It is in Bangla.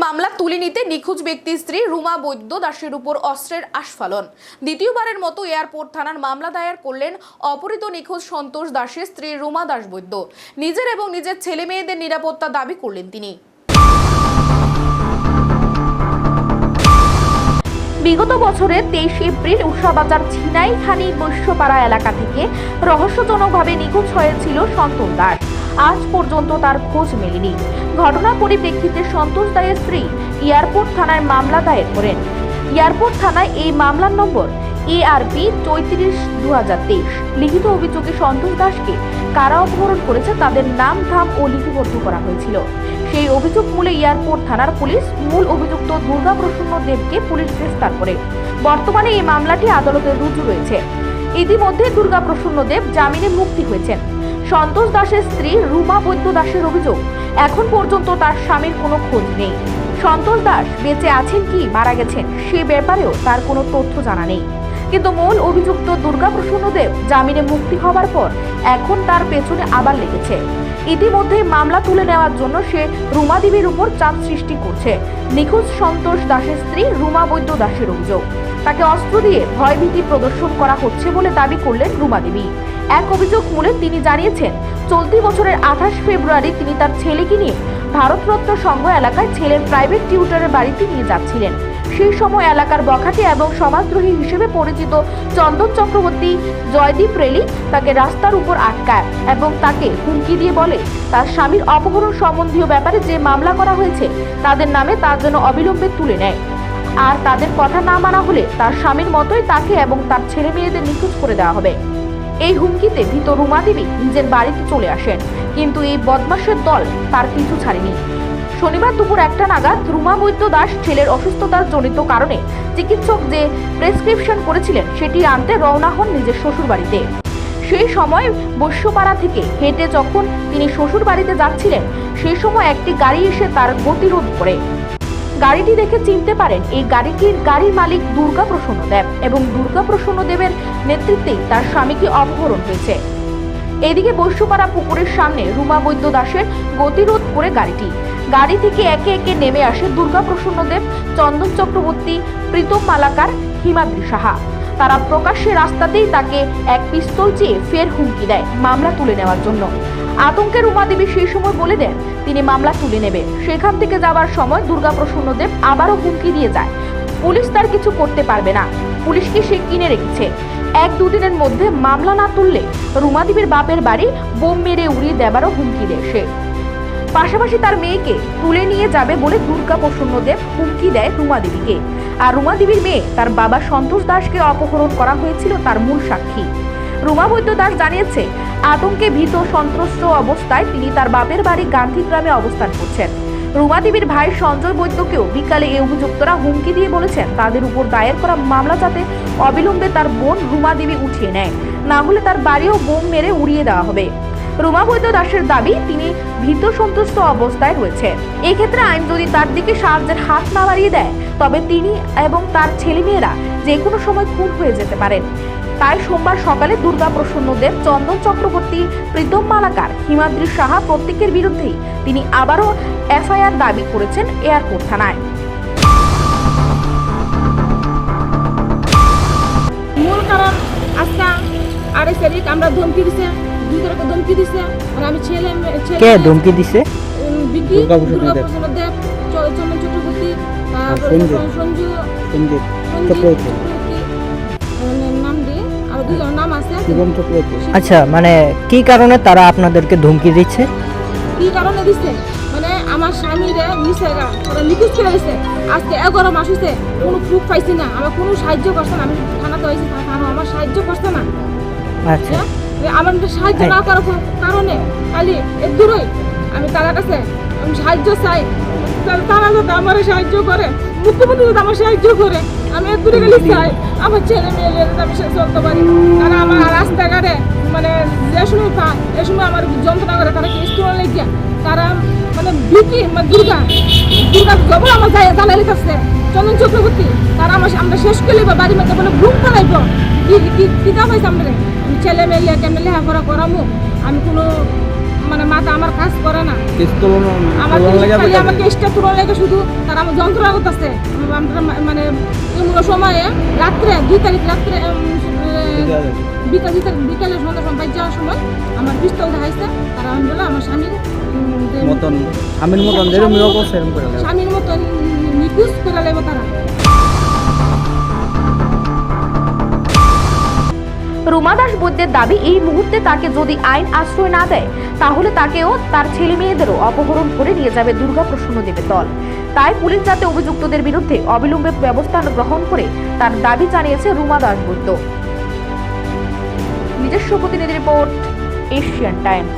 মামলা তুলে নিতে নিখোঁজ ব্যক্তির স্ত্রী রুমা বৈদ্য দাসের উপর অস্ত্রের আস্ফালন। দ্বিতীয়বারের মতো এয়ারপোর্ট থানার মামলা দায়ের করলেন অপহৃত নিখোঁজ সন্তোষ দাসের স্ত্রী রুমা দাস বৈদ্য। নিজের এবং নিজের ছেলে মেয়েদের নিরাপত্তা দাবি করলেন তিনি। বিগত বছরের 23 এপ্রিল উষাবাজার ঝিনাইখানি বৈশ্যপাড়া এলাকা থেকে রহস্যজনকভাবে নিখোঁজ হয়েছিল সন্তোষ দাস। আজ পর্যন্ত তার খোঁজ মেলেনি। ঘটনার পরিপ্রেক্ষিতে সন্তোষ দাসের স্ত্রী এয়ারপোর্ট থানায় মামলা দায়ের করেন। এয়ারপোর্ট থানায় এই মামলার নম্বর ARP 34/2023। লিখিত অভিযোগে সন্তোষ দাসকে কারা অপহরণ করেছে তাদের নাম ধাম ও লিপিবদ্ধ করা হয়েছিল। সেই অভিযোগ মূলে এয়ারপোর্ট থানার পুলিশ মূল অভিযুক্ত দুর্গা প্রসন্ন দেবকে পুলিশ গ্রেফতার করে। বর্তমানে এই মামলাটি আদালতে রুজু রয়েছে। ইতিমধ্যে দুর্গা প্রসন্ন দেব জামিনে মুক্তি হয়েছেন। সন্তোষ দাসের স্ত্রী রুমা বৈদ্য দাসের অভিযোগ, এখন পর্যন্ত তার স্বামীর কোনো খোঁজ নেই। সন্তোষ দাস বেঁচে আছেন কি মারা গেছেন সে ব্যাপারেও তার কোনো তথ্য জানা নেই। কিন্তু মূল অভিযুক্ত দুর্গা প্রসন্ন দেব জামিনে মুক্তি হওয়ার পর এখন তার পেছনে আবার লেগেছে। ইতিমধ্যে মামলা তুলে নেওয়ার জন্য সে রুমা দেবীর উপর চাপ সৃষ্টি করছে। নিখোঁজ সন্তোষ দাসের স্ত্রী রুমা বৈদ্য দাসের অভিযোগ, তাকে অস্ত্র দিয়ে ভয়ভীতি প্রদর্শন করা হচ্ছে বলে দাবি করলেন রুমা দেবী। এক অভিযোগ মূলে তিনি জানিয়েছেন, চলতি বছরের 28 ফেব্রুয়ারি তিনি তার ছেলেকে নিয়ে ভারতরত্ন সংঘ এলাকায় ছেলের প্রাইভেট টিউটরের বাড়িতে নিয়ে যাচ্ছিলেন। সেই সময় এলাকার বখাটে এবং সমাজদ্রোহী হিসেবে পরিচিত চন্দন চক্রবর্তী জয়দীপ রেলি তাকে রাস্তার উপর আটকায় এবং তাকে হুমকি দিয়ে বলে তার স্বামীর অপহরণ সম্বন্ধীয় ব্যাপারে যে মামলা করা হয়েছে তাদের নামে তার জন্য অবিলম্বে তুলে নেয়, আর তাদের কথা না মানা হলে তার স্বামীর মতোই তাকে এবং তার ছেলে মেয়েদের নিখোঁজ করে দেওয়া হবে। এই হুমকিতে ভীত রুমা দেবী নিজের বাড়িতে চলে আসেন, কিন্তু এই বদমাশের দল তার পিছু ছাড়েনি। শনিবার দুপুর 1টা নাগাদ রুমা বৈদ্য দাস ছেলের অসুস্থতার জনিত কারণে চিকিৎসক যে প্রেসক্রিপশন করেছিলেন সেটি আনতে রওনা হন নিজের শ্বশুর বাড়িতে। সেই সময় বৈশ্যপাড়া থেকে হেঁটে যখন তিনি শ্বশুর বাড়িতে যাচ্ছিলেন সেই সময় একটি গাড়ি এসে তার গতিরোধ করে। গাড়িটি দেখে চিনতে পারেন এই গাড়ির মালিক দুর্গা প্রসন্ন দেব এবং দুর্গা প্রসন্ন দেবের নেতৃত্বেই তার স্বামীকে অপহরণ হয়েছে। এদিকে বৈশ্যপাড়া পুকুরের সামনে রুমা বৈদ্য দাসের গতিরোধ করে গাড়ি থেকে একে একে নেমে আসে দুর্গা প্রসন্ন দেব, চন্দন চক্রবর্তী, প্রীতম মালাকার, হিমাদ্রি সাহা। তারা প্রকাশ্যে রাস্তাতেই তাকে এক পিস্তল চেয়ে ফের হুমকি দেয় মামলা তুলে নেওয়ার জন্য। আতঙ্কে রুমা দেবী সেই সময় বলে দেন তিনি মামলা তুলে নেবে। সেখান থেকে যাওয়ার সময় দুর্গা প্রসন্ন দেব আবারও হুমকি দিয়ে যায় পুলিশ তার কিছু করতে পারবে না, পুলিশকে সে কিনে রেখেছে। 1-2 দিনের মধ্যে মামলা না তুললে রুমা দেবীর বাপের বাড়ি বোম মেরে উড়িয়ে দেবারও হুমকি দেয় সে। পাশাপাশি তার মেয়েকে তুলে নিয়ে যাবে বলে দুর্গা প্রসন্ন দেব হুমকি দেয় রুমা দেবীকে। আর রুমা দেবীর মেয়ে তার বাবা সন্তোষ দাসকে অপহরণ করা হয়েছিল তার মূল সাক্ষী। রুমা বৈদ্য দাস জানিয়েছে, আতঙ্কে ভীত সন্ত্রস্ত অবস্থায় তিনি তার বাপের বাড়ি গান্ধীগ্রামে অবস্থান করছেন। রুমা দেবীর ভাই সঞ্জয় বৈদ্যকেও বিকালে এই অভিযুক্তরা হুমকি দিয়ে বলেছেন তাদের উপর দায়ের করা মামলা যাতে অবিলম্বে তার বোন রুমা দেবী উঠিয়ে নেয়, না হলে তার বাড়িও বোম মেরে উড়িয়ে দেওয়া হবে। রুমা বৈদ্য দাসের দাবি তিনি ভীত সন্ত্রস্ত অবস্থায় রয়েছে। এক্ষেত্রে আইন যদি তার দিকে সাহায্যের হাত না বাড়িয়ে দেয় তবে তিনি এবং তার ছেলেমেয়েরা যে কোনো সময় খুন হয়ে যেতে পারেন। তাই সোমবার সকালে দুর্গা প্রসন্ন দেব, চন্দন চক্রবর্তী, প্রীতম মালাকার, হিমাদ্রি সাহা প্রত্যেকের বিরুদ্ধেই তিনি আবারও FIR দাবি করেছেন এয়ারপোর্ট থানায়। মূল কারণ আজকে 28 তারিখ আমরা ধমকি দিছে, দুজনকে ধমকি দিছে। আর আমি ছেলে কে ধমকি দিছে? দুর্গা প্রসন্ন দেব, চন্দন চক্রবর্তী, সঞ্জু চক্রবর্তী নাম দিয়ে আর দুজন নাম আছে শিবম চক্রবর্তী। আচ্ছা, মানে কি কারণে তারা আপনাদেরকে ধমকি দিচ্ছে? কি কারণে দিচ্ছে মানে আমার স্বামীরে নিচেরা ওরা নিখোঁজ করে দিচ্ছে। আজকে 11 মাস হয়েছে, কোনো প্রুফ পাইছি না, আমার কোনো সাহায্য করছে না। আমি থানাতে হয়েছি, থানা আমার সাহায্য করছে না। আচ্ছা, আমার সাহায্য না করার কারণে খালি এর দূরই আমি তার কাছে আমি সাহায্য চাই, তারা যাতে আমার সাহায্য করে, মুখ্যমন্ত্রী যাতে আমার সাহায্য করে। আমি এর দূরে গেলে চাই আমার ছেলে মেয়ে আমি চলতে পারি। তারা আমার রাস্তাঘাটে মানে যে সময় পায় এ সময় আমার যন্ত্রণা করে, তারা কি স্টোন লেগে তারা মানে ভীতি দুর্গা জবর আমার জ্বালাই লিখেছে চন্দন চক্রবর্তী। তারা আমরা শেষ করলে বা বাড়ির মধ্যে বলে গ্রুপ বানাইব কিতাব হয়েছে আমরা ছেলে মেয়ে কেমন লেখাপড়া করামো। আমি কোনো মানে মাথা আমার কাজ করে না। আমার খালি আমাকে কেসটা তুলন লেগে শুধু তারা আমার যন্ত্রণা করতেছে। মানে এমন সময়ে রাত্রে 2 তারিখ রাত্রে বিকালে সন্ধ্যা সময় যাওয়ার সময় আমার পিস্তল দেখাইছে। তারা আমি বলে আমার স্বামীর স্বামীর মতন নিখোঁজ করে লাগবে তারা। রুমা দাস বৈদ্যের দাবি, এই মুহূর্তে তাকে যদি আইন আশ্রয় না দেয় তাহলে তাকেও তার ছেলে মেয়েদেরও অপহরণ করে নিয়ে যাবে দুর্গা প্রসন্ন দেবের দল। তাই পুলিশ যাতে অভিযুক্তদের বিরুদ্ধে অবিলম্বে ব্যবস্থা গ্রহণ করে তার দাবি জানিয়েছে রুমা দাস বৈদ্য। নিজস্ব প্রতিনিধি রিপোর্ট, এশিয়ান টাইমস।